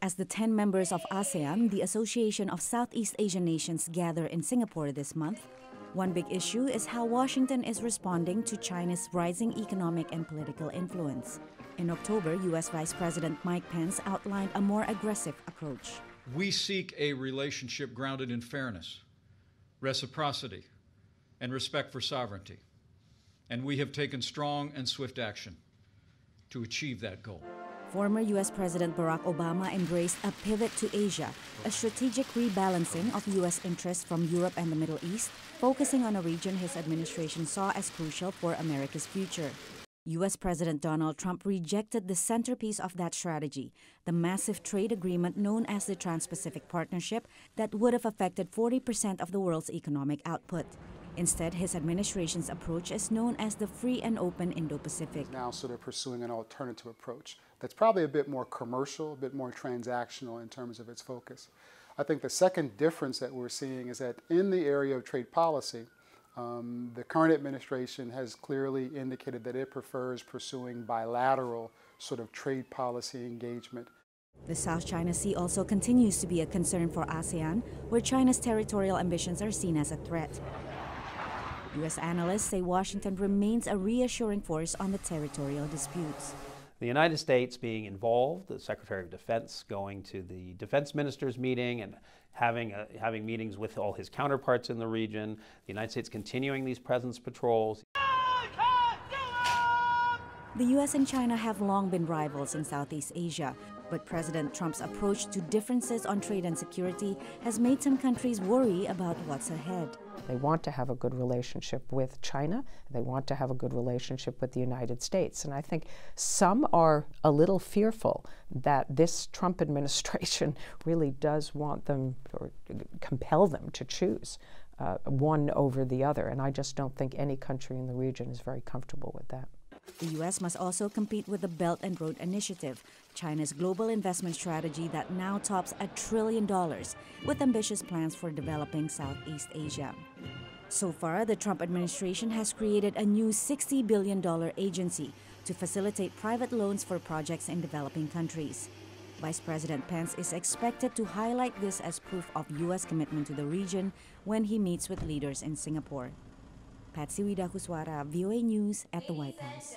As the 10 members of ASEAN, the Association of Southeast Asian Nations, gather in Singapore this month, one big issue is how Washington is responding to China's rising economic and political influence. In October, U.S. Vice President Mike Pence outlined a more aggressive approach. We seek a relationship grounded in fairness, reciprocity, and respect for sovereignty. And we have taken strong and swift action to achieve that goal. Former U.S. President Barack Obama embraced a pivot to Asia, a strategic rebalancing of U.S. interests from Europe and the Middle East, focusing on a region his administration saw as crucial for America's future. U.S. President Donald Trump rejected the centerpiece of that strategy, the massive trade agreement known as the Trans-Pacific Partnership that would have affected 40% of the world's economic output. Instead, his administration's approach is known as the Free and Open Indo-Pacific. Now sort of pursuing an alternative approach that's probably a bit more commercial, a bit more transactional in terms of its focus. I think the second difference that we're seeing is that in the area of trade policy, the current administration has clearly indicated that it prefers pursuing bilateral sort of trade policy engagement. The South China Sea also continues to be a concern for ASEAN, where China's territorial ambitions are seen as a threat. U.S. analysts say Washington remains a reassuring force on the territorial disputes. The United States being involved, the Secretary of Defense going to the defense ministers meeting and having meetings with all his counterparts in the region, the United States continuing these presence patrols. The U.S. and China have long been rivals in Southeast Asia, but President Trump's approach to differences on trade and security has made some countries worry about what's ahead. They want to have a good relationship with China. They want to have a good relationship with the United States. And I think some are a little fearful that this Trump administration really does want them or compel them to choose one over the other. And I just don't think any country in the region is very comfortable with that. The U.S. must also compete with the Belt and Road Initiative, China's global investment strategy that now tops $1 trillion, with ambitious plans for developing Southeast Asia. So far, the Trump administration has created a new $60 billion agency to facilitate private loans for projects in developing countries. Vice President Pence is expected to highlight this as proof of U.S. commitment to the region when he meets with leaders in Singapore. Patsy, Widakuswara, VOA News at the White House.